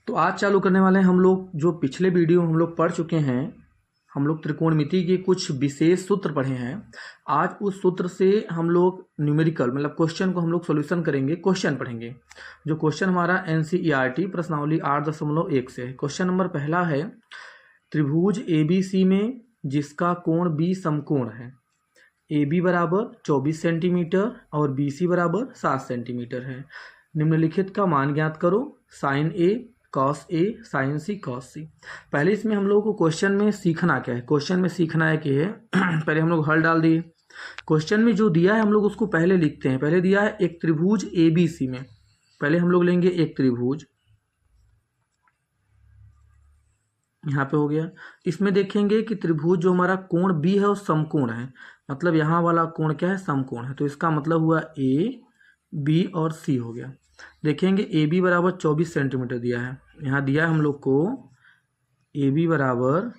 तो आज चालू करने वाले हैं हम लोग जो पिछले वीडियो हम लोग पढ़ चुके हैं। हम लोग त्रिकोणमिति के कुछ विशेष सूत्र पढ़े हैं। आज उस सूत्र से हम लोग न्यूमेरिकल मतलब क्वेश्चन को हम लोग सॉल्यूशन करेंगे, क्वेश्चन पढ़ेंगे। जो क्वेश्चन हमारा NCERT प्रश्नावली 8.1 से है। क्वेश्चन नंबर पहला है, त्रिभुज ABC में जिसका कोण B समकोण है, AB बराबर 24 सेंटीमीटर और BC बराबर 7 सेंटीमीटर है। निम्नलिखित का मान ज्ञात करो, sine A cos A sine C cos C। पहले इसमें हम लोग को क्वेश्चन में सीखना क्या है, क्वेश्चन में सीखना है कि पहले हम लोग हल डाल दिए। क्वेश्चन में जो दिया है हम लोग उसको पहले लिखते हैं। पहले दिया है एक त्रिभुज ABC में, पहले हम लोग लेंगे एक त्रिभुज, यहाँ पे हो गया। इसमें देखेंगे कि त्रिभुज जो हमारा कोण B है वो समकोण है, मतलब यहाँ वाला कोण क्या है, समकोण है। तो इसका मतलब हुआ A B और C हो गया। देखेंगे AB बराबर 24 सेंटीमीटर दिया है, यहाँ दिया है हम लोग को AB बराबर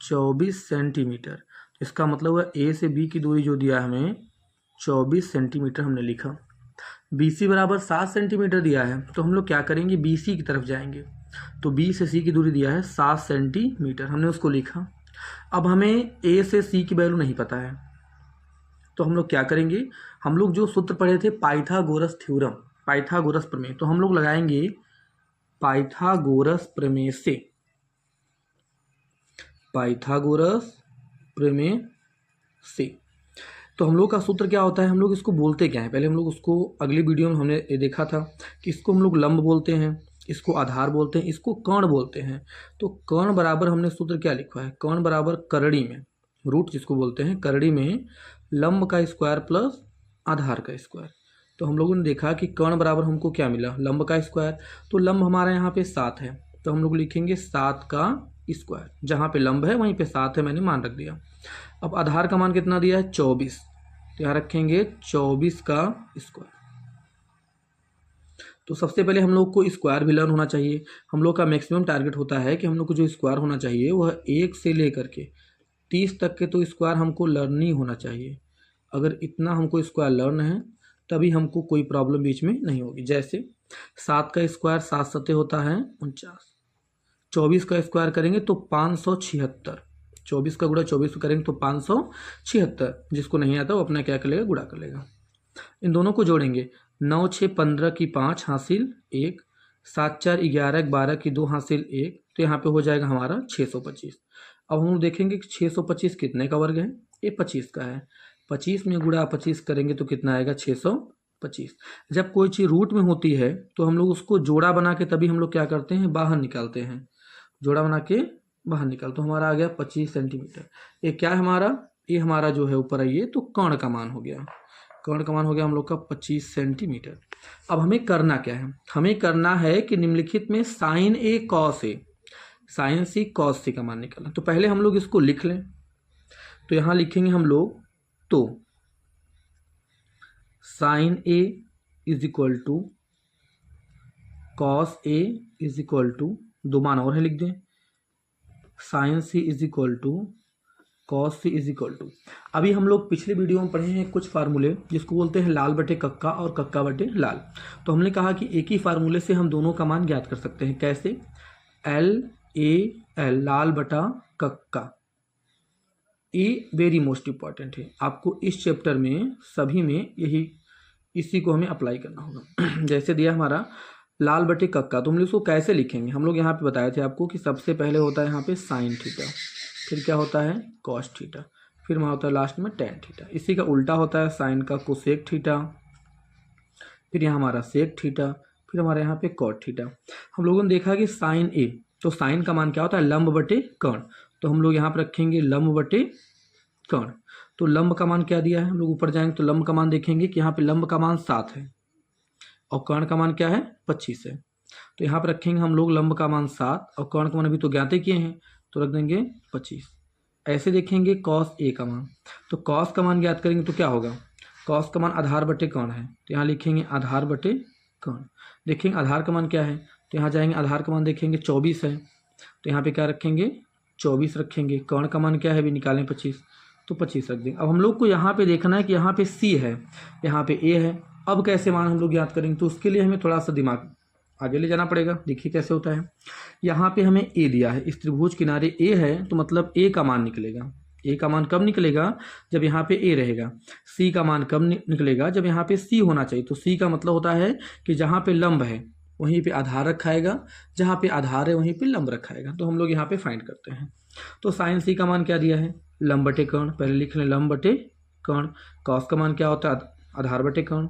24 सेंटीमीटर। इसका मतलब हुआ A से B की दूरी जो दिया है हमें 24 सेंटीमीटर हमने लिखा। BC बराबर 7 सेंटीमीटर दिया है, तो हम लोग क्या करेंगे, BC की तरफ जाएंगे। तो B से C की दूरी दिया है 7 सेंटीमीटर, हमने उसको लिखा। अब हमें A से C की वैल्यू नहीं पता है, तो हम लोग क्या करेंगे, हम लोग जो सूत्र पढ़े थे पाइथागोरस थ्योरम, पाइथागोरस प्रमेय, तो हम लोग लगाएंगे पाइथागोरस प्रमेय से, पाइथागोरस प्रमेय से। तो हम लोग का सूत्र क्या होता है, हम लोग इसको बोलते क्या है, पहले हम लोग उसको अगली वीडियो में हमने देखा था कि इसको हम लोग लंब बोलते हैं, इसको आधार बोलते हैं, इसको कर्ण बोलते हैं। तो कर्ण बराबर हमने सूत्र क्या लिखा है, कर्ण बराबर करड़ी में, रूट जिसको बोलते हैं, करड़ी में लंब का स्क्वायर प्लस आधार का स्क्वायर। तो हम लोगों ने देखा कि कर्ण बराबर हमको क्या मिला, लंब का स्क्वायर। तो लंब हमारा यहाँ पे 7 है, तो हम लोग लिखेंगे 7 का स्क्वायर, जहाँ पे लंब है वहीं पे 7 है, मैंने मान रख दिया। अब आधार का मान कितना दिया है, 24, तो यहाँ रखेंगे 24 का स्क्वायर। तो सबसे पहले हम लोग को स्क्वायर भी लर्न होना चाहिए। हम लोग का मैक्सिमम टारगेट होता है कि हम लोग को जो स्क्वायर होना चाहिए वह 1 से लेकर के 30 तक के तो स्क्वायर हमको लर्न ही होना चाहिए। अगर इतना हमको स्क्वायर लर्न है तभी हमको कोई प्रॉब्लम बीच में नहीं होगी। जैसे 7 का स्क्वायर 7 सते होता है 49, 24 का स्क्वायर करेंगे तो 576, 24 का गुणा 24 करेंगे तो 576। जिसको नहीं आता वो अपना क्या कर लेगा, गुणा कर लेगा। इन दोनों को जोड़ेंगे, 9 6 15 की 5 हासिल 1, 7 4 11 12 की 2 हासिल 1, तो यहाँ पे हो जाएगा हमारा 625। अब हम देखेंगे कि 625 कितने का वर्ग है, ये 25 का है। 25 में गुणा 25 करेंगे तो कितना आएगा, 625। जब कोई चीज़ रूट में होती है तो हम लोग उसको जोड़ा बना के तभी हम लोग क्या करते हैं, बाहर निकालते हैं, जोड़ा बना के बाहर निकाल। तो हमारा आ गया 25 सेंटीमीटर। ये क्या है हमारा, ये हमारा जो है ऊपर आइए तो कर्ण का मान हो गया, कर्ण का मान हो गया हम लोग का 25 सेंटीमीटर। अब हमें करना क्या है, हमें करना है कि निम्नलिखित में sine A cos A sine C cos C का मान निकालना। तो पहले हम लोग इसको लिख लें, तो यहाँ लिखेंगे हम लोग, तो sine A is equal to cos A is equal to, दो मान और है लिख दें, sine C is equal to cos C is equal to. अभी हम लोग पिछले वीडियो में पढ़े हैं कुछ फार्मूले जिसको बोलते हैं लाल बटे कक्का और कक्का बटे लाल। तो हमने कहा कि एक ही फार्मूले से हम दोनों का मान ज्ञात कर सकते हैं। कैसे, LAL लाल बटा कक्का, ये वेरी मोस्ट इंपॉर्टेंट है। आपको इस चैप्टर में सभी में यही, इसी को हमें अप्लाई करना होगा। जैसे दिया हमारा लाल बटे कक्का, तो हम लोग इसको कैसे लिखेंगे, हम लोग यहाँ पे बताए थे आपको कि सबसे पहले होता है यहाँ पे साइन थीटा, फिर क्या होता है कॉस थीटा, फिर वहाँ होता है लास्ट में टेन थीटा। इसी का उल्टा होता है साइन का कोसेक थीटा, फिर यहाँ हमारा सेक थीटा, फिर हमारे यहाँ पे कॉट थीटा। हम लोगों ने देखा कि साइन A, तो साइन का मान क्या होता है, लंब बटे कर्ण। तो हम लोग यहाँ पर रखेंगे लंब बटे कर्ण। तो लंब का मान क्या दिया है, हम लोग ऊपर जाएंगे तो लंब का मान देखेंगे कि यहाँ पे लंब का मान 7 है और कर्ण का मान क्या है 25 है। तो यहाँ पर रखेंगे हम लोग लंब का मान 7 और कर्ण का मान अभी तो ज्ञात ही किए हैं, तो रख देंगे 25। ऐसे देखेंगे कॉस A का मान, तो कॉस का मान ज्ञात करेंगे तो क्या होगा, कॉस का मान आधार बटे कर्ण है, तो यहाँ लिखेंगे आधार बटे कर्ण। देखेंगे आधार का मान क्या है, तो यहाँ जाएंगे आधार का मान देखेंगे 24 है, तो यहाँ पे क्या रखेंगे 24 रखेंगे। कर्ण का मान क्या है, भी निकालें 25, तो 25 रख देंगे। अब हम लोग को यहाँ पे देखना है कि यहाँ पे C है, यहाँ पे A है। अब कैसे मान हम लोग ज्ञात करेंगे, तो उसके लिए हमें थोड़ा सा दिमाग आगे ले जाना पड़ेगा। देखिए कैसे होता है। यहाँ पे हमें ए दिया है, इस त्रिभुज किनारे ए है, तो मतलब ए का मान निकलेगा। ए का मान कब निकलेगा? जब यहाँ पे ए रहेगा। सी का मान कब निकलेगा? जब यहाँ पे सी होना चाहिए। तो सी का मतलब होता है कि जहाँ पे लंब है वहीं पे आधार रखाएगा, जहाँ पे आधार है वहीं पे लंब रखाएगा। तो हम लोग यहाँ पे फाइंड करते हैं। तो साइन सी का मान क्या दिया है? लंब बटे कर्ण। पहले लिख लें लंब बटे कर्ण। कॉस का मान क्या होता है? आधार बटे कर्ण।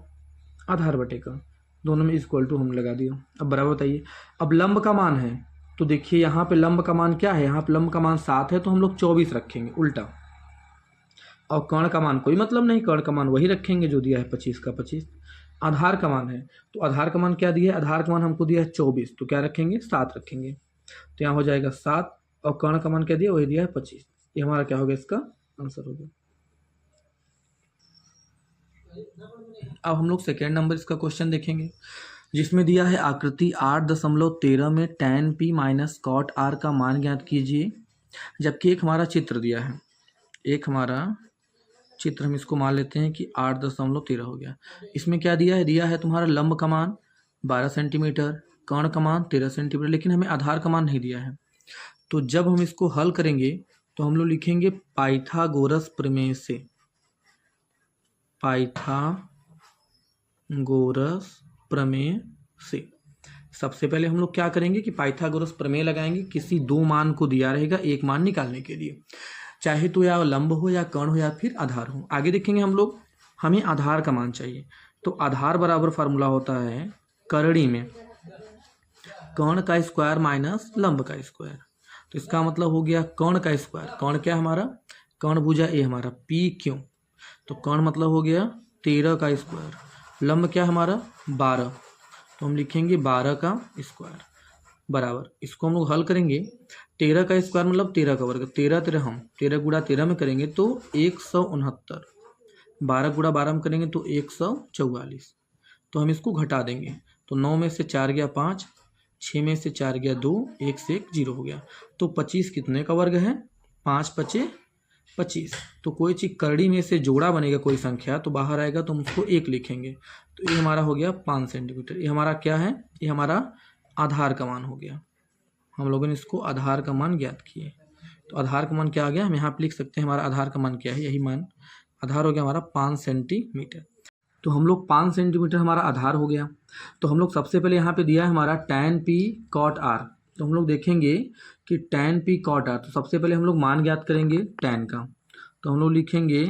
आधार बटे कर्ण, दोनों में इक्वल टू हम लगा दिया। अब बराबर बताइए। अब लंब का मान है, तो देखिए यहाँ पे लंब का मान क्या है? यहाँ पे लंब का मान 7 है, तो हम लोग 24 रखेंगे उल्टा। और कर्ण का मान कोई मतलब नहीं, कर्ण का मान वही रखेंगे जो दिया है 25 का 25। आधार का मान है, तो आधार का मान क्या दिया है? आधार का मान हमको दिया है 24, तो क्या रखेंगे? 7 रखेंगे। तो यहाँ हो जाएगा 7, और कर्ण का मान क्या दिया? वही दिया है 25। ये हमारा क्या हो गया? इसका आंसर हो गया। अब हम लोग सेकेंड नंबर इसका क्वेश्चन देखेंगे, जिसमें दिया है आकृति 8.13 में tan p minus cot r का मान ज्ञात कीजिए। जबकि एक हमारा चित्र दिया है, एक हमारा चित्र, हम इसको मान लेते हैं कि 8.13 हो गया। इसमें क्या दिया है? दिया है तुम्हारा लंब का मान 12 सेंटीमीटर, कर्ण का मान 13 सेंटीमीटर, लेकिन हमें आधार का मान नहीं दिया है। तो जब हम इसको हल करेंगे तो हम लोग लिखेंगे पाइथागोरस प्रमेय से। पाइथागोरस प्रमेय से सबसे पहले हम लोग क्या करेंगे कि पाइथागोरस प्रमेय लगाएंगे। किसी दो मान को दिया रहेगा एक मान निकालने के लिए, चाहे तो या लंब हो या कर्ण हो या फिर आधार हो। आगे देखेंगे हम लोग, हमें आधार का मान चाहिए। तो आधार बराबर फार्मूला होता है करणी में कर्ण का स्क्वायर माइनस लंब का स्क्वायर। तो इसका मतलब हो गया कर्ण का स्क्वायर। कर्ण क्या हमारा? कर्ण भुजा ए हमारा, पी क्यों, तो कर्ण मतलब हो गया 13 का स्क्वायर। लंब क्या हमारा? 12, तो हम लिखेंगे 12 का स्क्वायर बराबर। इसको हम लोग हल करेंगे। 13 का स्क्वायर मतलब 13 का वर्ग, 13 13 हम 13 गुणा 13 में करेंगे तो 169, 12 गुणा 12 में करेंगे तो 144। तो हम इसको घटा देंगे, तो 9 में से 4 गया 5, 6 में से 4 गया 2, 1 से 1 0 हो गया। तो 25 कितने का वर्ग है? 5 पचे 25। तो कोई चीज़ करड़ी में से जोड़ा बनेगा कोई संख्या, तो बाहर आएगा तो हम उसको 1 लिखेंगे। तो ये हमारा हो गया 5 सेंटीमीटर। ये हमारा क्या है? ये हमारा आधार का मान हो गया। हम लोगों ने इसको आधार का मान ज्ञात किए। तो आधार का मान क्या आ गया? हम यहाँ पे लिख सकते हैं हमारा आधार का मान क्या है। यही मान आधार हो गया हमारा 5 सेंटीमीटर। तो हम लोग 5 सेंटीमीटर हमारा आधार हो गया। तो हम लोग सबसे पहले यहाँ पे दिया है हमारा tan p cot r। तो हम लोग देखेंगे कि tan p cot r, तो सबसे पहले हम लोग मान ज्ञात करेंगे tan का। तो हम लोग लिखेंगे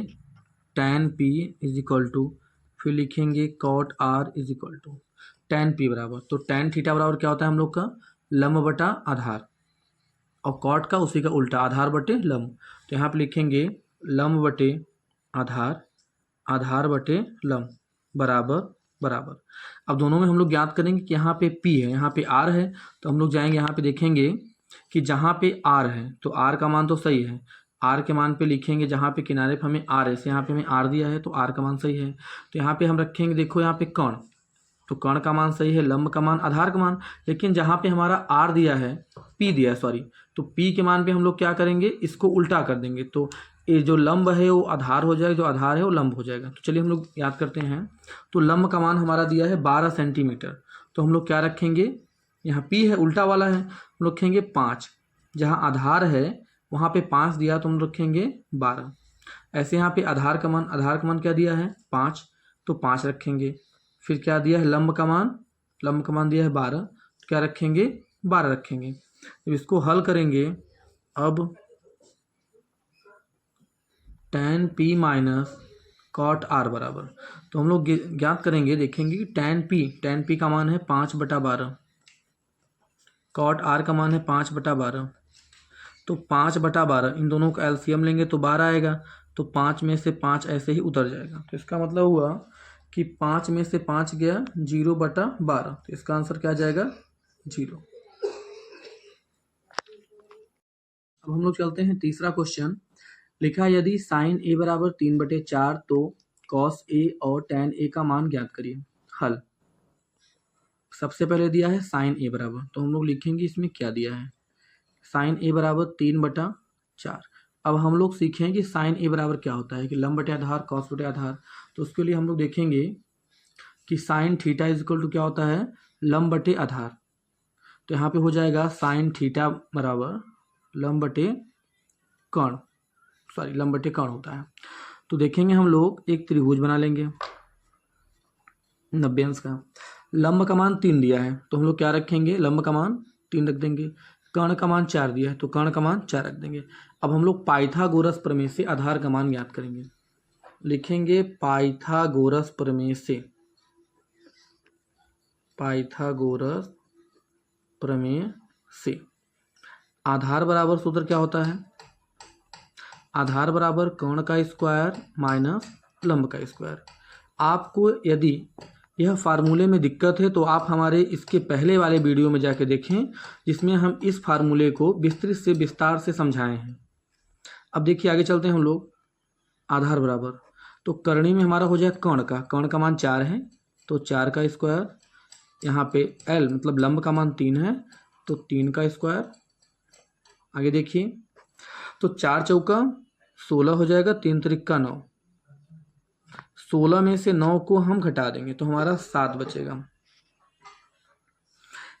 tan p is equal to, फिर लिखेंगे cot r is equal to tan p बराबर, तो tan थीटा बराबर क्या होता है हम लोग का? लंब बटा आधार, और कॉट का उसी का उल्टा, आधार बटे लंब। तो यहाँ पे लिखेंगे लंब बटे आधार, आधार बटे लंब बराबर बराबर। अब दोनों में हम लोग ज्ञात करेंगे कि यहाँ पे P है, यहाँ पे R है। तो हम लोग जाएंगे यहाँ पे देखेंगे कि जहाँ पे R है तो R का मान तो सही है, R के मान पे लिखेंगे जहाँ पे किनारे पे हमें R है, यहाँ पे हमें R दिया है तो R का मान सही है। तो यहाँ पे हम रखेंगे, देखो यहाँ पे कर्ण, तो कर्ण का मान सही है, लंब का मान, आधार का मान। लेकिन जहाँ पे हमारा R दिया है, P दिया है सॉरी, तो P के मान पे हम लोग क्या करेंगे? इसको उल्टा कर देंगे। तो ये जो लंब है वो आधार हो जाएगा, जो आधार है वो लंब हो जाएगा। तो चलिए हम लोग याद करते हैं। तो लंब का मान हमारा दिया है 12 सेंटीमीटर, तो हम लोग क्या रखेंगे? यहाँ P है उल्टा वाला है, हम लोग रखेंगे 5। जहाँ आधार है वहाँ पे 5 दिया तो हम रखेंगे 12। ऐसे यहाँ पे आधार का मान क्या दिया है? 5, तो 5 रखेंगे। फिर क्या दिया है? लंब का मान दिया है 12, तो क्या रखेंगे? 12 रखेंगे। जब इसको हल करेंगे, अब tan p minus cot r बराबर, तो हम लोग ज्ञात करेंगे, देखेंगे कि tan p का मान है 5/12, कॉट r का मान है 5/12। तो 5/12 इन दोनों का एलसीएम लेंगे तो 12 आएगा, तो 5 में से 5 ऐसे ही उतर जाएगा। तो इसका मतलब हुआ कि 5 में से 5 गया 0/12, तो इसका आंसर क्या आ जाएगा? 0। अब हम लोग चलते हैं तीसरा क्वेश्चन। लिखा यदि साइन a बराबर 3/4 तो कॉस a और tan a का मान ज्ञात करिए। हल। सबसे पहले दिया है साइन a बराबर, तो हम लोग लिखेंगे इसमें क्या दिया है। साइन a बराबर 3/4। अब हम लोग सीखें कि साइन a बराबर क्या होता है, कि लंब बटे आधार, कॉस बटे आधार। तो उसके लिए हम लोग देखेंगे कि sine theta is equal to क्या होता है? लंब बटे आधार, तो यहाँ पे हो जाएगा साइन थीटा बराबर लंब बटे कर्ण, लंब बटे कर्ण होता है। तो देखेंगे हम लोग एक त्रिभुज बना लेंगे 90 अंश का। लंब का मान 3 दिया है तो हम लोग क्या रखेंगे, लंब का मान 3 रख देंगे। कर्ण का मान 4 दिया है तो कर्ण का मान 4 रख देंगे। अब हम लोग पाइथागोरस प्रमेय से आधार का मान ज्ञात करेंगे। लिखेंगे पाइथागोरस प्रमेय से, पाइथागोरस प्रमेय से आधार बराबर सूत्र क्या होता है, आधार बराबर कर्ण का स्क्वायर माइनस लंब का स्क्वायर। आपको यदि यह फार्मूले में दिक्कत है तो आप हमारे इसके पहले वाले वीडियो में जाके देखें, जिसमें हम इस फार्मूले को विस्तृत से विस्तार से समझाए हैं। अब देखिए आगे चलते हैं हम लोग। आधार बराबर तो करणी में हमारा हो जाए कर्ण का मान 4 है तो 4 का स्क्वायर, यहाँ पे एल मतलब लंब का मान 3 है तो 3 का स्क्वायर। आगे देखिए तो 4 चौका 16 हो जाएगा, 3 त्रिका 9, 16 में से 9 को हम घटा देंगे तो हमारा 7 बचेगा।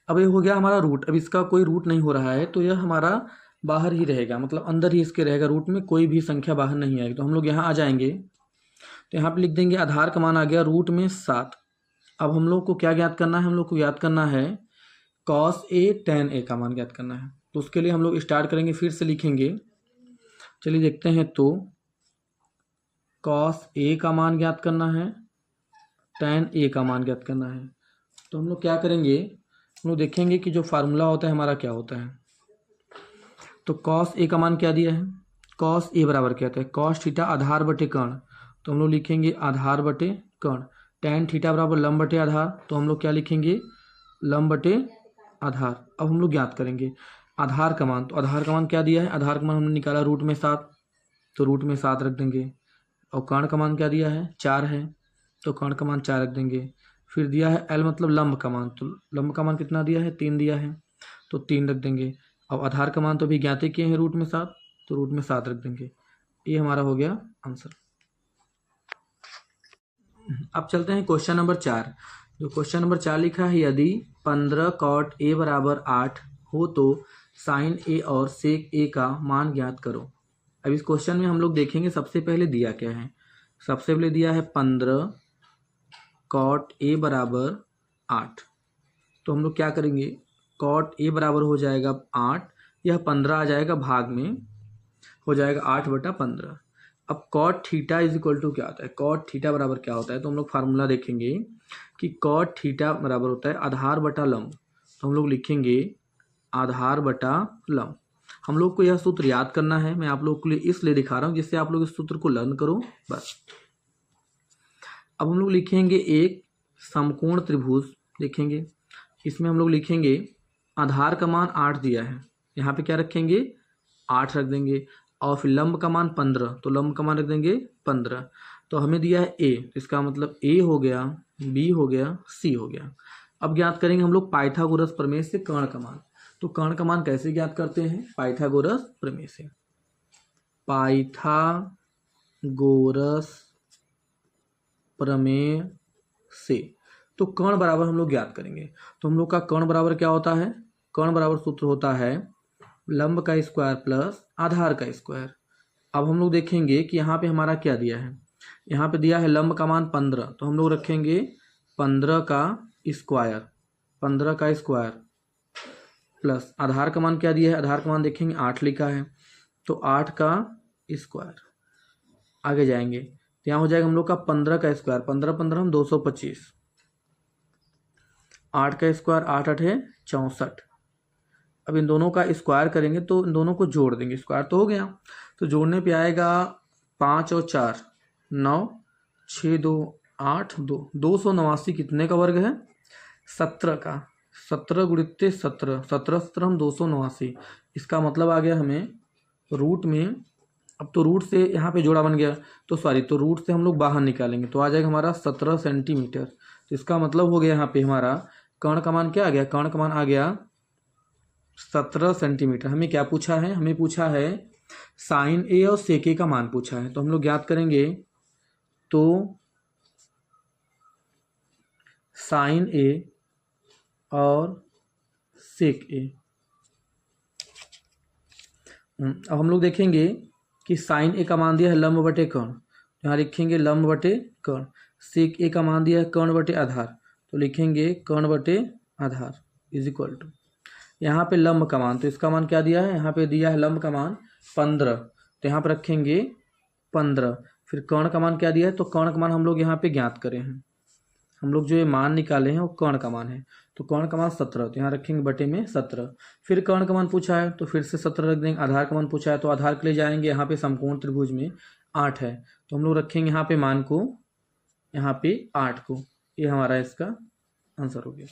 अब ये हो गया हमारा रूट। अब इसका कोई रूट नहीं हो रहा है तो यह हमारा बाहर ही रहेगा, मतलब अंदर ही इसके रहेगा, रूट में कोई भी संख्या बाहर नहीं आएगी। तो हम लोग यहाँ आ जाएंगे तो यहाँ पे लिख देंगे आधार का मान आ गया रूट में 7। अब हम लोग को क्या ज्ञात करना है, हम लोग को ज्ञात करना है cos a tan a का मान ज्ञात करना है। तो उसके लिए हम लोग स्टार्ट करेंगे, फिर से लिखेंगे। चलिए देखते हैं। तो cos a का मान ज्ञात करना है, tan a का मान ज्ञात करना है। तो हम लोग क्या करेंगे, हम लोग देखेंगे कि जो फार्मूला होता है हमारा क्या होता है। तो cos a का मान क्या दिया है, cos a बराबर क्या होता है, cos थीटा आधार बटे कर्ण। तो हम लोग लिखेंगे आधार बटे कर्ण। tan थीटा बराबर लंब बटे आधार, तो हम लोग क्या लिखेंगे, लंब बटे आधार। अब हम लोग ज्ञात करेंगे आधार का मान। तो आधार का मान क्या दिया है, आधार का मान हमने निकाला रूट में 7, तो रूट में 7 रख देंगे। और कर्ण का मान क्या दिया है, 4 है तो कर्ण का मान 4 रख देंगे। फिर दिया है एल मतलब लंब का मान, तो लंब का मान कितना दिया है, 3 दिया है तो 3 रख देंगे। अब आधार का मान तो अभी ज्ञात किए हैं रूट में 7, तो रूट में 7 रख देंगे। ये हमारा हो गया आंसर। अब चलते हैं क्वेश्चन नंबर 4। जो क्वेश्चन नंबर 4 लिखा है, यदि 15 cot a बराबर 8 हो तो साइन a और सेक a का मान ज्ञात करो। अब इस क्वेश्चन में हम लोग देखेंगे सबसे पहले दिया क्या है। सबसे पहले दिया है 15 cot a बराबर 8। तो हम लोग क्या करेंगे, cot a बराबर हो जाएगा 8, यह 15 आ जाएगा भाग में, हो जाएगा 8/15। अब cot theta is equal to क्या होता है, cot थीटा बराबर क्या होता है। तो हम लोग फार्मूला देखेंगे कि cot थीटा बराबर होता है आधार बटा लंब। तो हम लोग लिखेंगे आधार बटा लंब। हम लोग को यह सूत्र याद करना है, मैं आप लोग के लिए इसलिए दिखा रहा हूँ जिससे आप लोग इस सूत्र को लर्न करो बस। अब हम लोग लिखेंगे एक समकोण त्रिभुज लिखेंगे, इसमें हम लोग लिखेंगे आधार का मान 8 दिया है, यहाँ पे क्या रखेंगे 8 रख देंगे। और फिर लंब का मान 15, तो लंब का मान रख देंगे 15। तो हमें दिया है ए, इसका मतलब ए हो गया, बी हो गया, सी हो गया। अब ज्ञात करेंगे हम लोग पाइथागोरस प्रमेय से कर्ण का मान। तो कर्ण का मान कैसे ज्ञात करते हैं, पाइथागोरस प्रमेय से। पाइथागोरस प्रमेय से तो कर्ण बराबर हम लोग ज्ञात करेंगे। तो हम लोग का कर्ण बराबर क्या होता है, कर्ण बराबर सूत्र होता है लंब का स्क्वायर प्लस आधार का स्क्वायर। अब हम लोग देखेंगे कि यहाँ पे हमारा क्या दिया है, यहाँ पे दिया है लंब का मान 15, तो हम लोग रखेंगे 15 का स्क्वायर, 15 का स्क्वायर प्लस आधार का मान क्या दिया है, आधार का मान देखेंगे 8 लिखा है तो 8 का स्क्वायर। आगे जाएंगे तो यहाँ हो जाएगा हम लोग का 15 का स्क्वायर, 15 15 हम 225, 8 का स्क्वायर 8 8 है 64। अब इन दोनों का स्क्वायर करेंगे तो इन दोनों को जोड़ देंगे, स्क्वायर तो हो गया। तो जोड़ने पे आएगा 5 और 4 9, 6 2 8 2, 289 कितने का वर्ग है, 17 का। 17 गुणित 17, 17 17 हम 289। इसका मतलब आ गया हमें रूट में, अब तो रूट से यहाँ पे जोड़ा बन गया, तो सॉरी तो रूट से हम लोग बाहर निकालेंगे तो आ जाएगा हमारा 17 सेंटीमीटर। तो इसका मतलब हो गया यहाँ पे हमारा कर्ण का मान क्या आ गया, कर्ण का मान आ गया 17 सेंटीमीटर। हमें क्या पूछा है, हमें पूछा है साइन ए और सेक ए का मान पूछा है। तो हम लोग ज्ञात करेंगे, तो साइन ए और सेक ए। अब हम लोग देखेंगे कि साइन ए का मान दिया है लंब बटे कर्ण, यहाँ लिखेंगे लंब बटे कर्ण। सेक ए का मान दिया है कर्ण बटे आधार, तो लिखेंगे कर्ण बटे आधार इज इक्वल टू, यहाँ पे लंब का मान, तो इसका मान क्या दिया है, यहाँ पे दिया है लंब का मान 15, तो यहाँ पर रखेंगे 15। फिर कर्ण का मान क्या दिया है, तो कर्ण का मान हम लोग यहाँ पे ज्ञात करें हैं, हम लोग जो ये मान निकाले हैं वो कर्ण का मान है, तो कर्ण का मान 17, तो यहाँ रखेंगे बटे में 17। फिर कर्ण का मान पूछा है तो फिर से 17 रख देंगे। आधार का मान पूछा है तो आधार के लिए जाएंगे, यहाँ पे समकोण त्रिभुज में 8 है, तो हम लोग रखेंगे यहाँ पे मान को, यहाँ पे 8 को। ये हमारा इसका आंसर हो गया।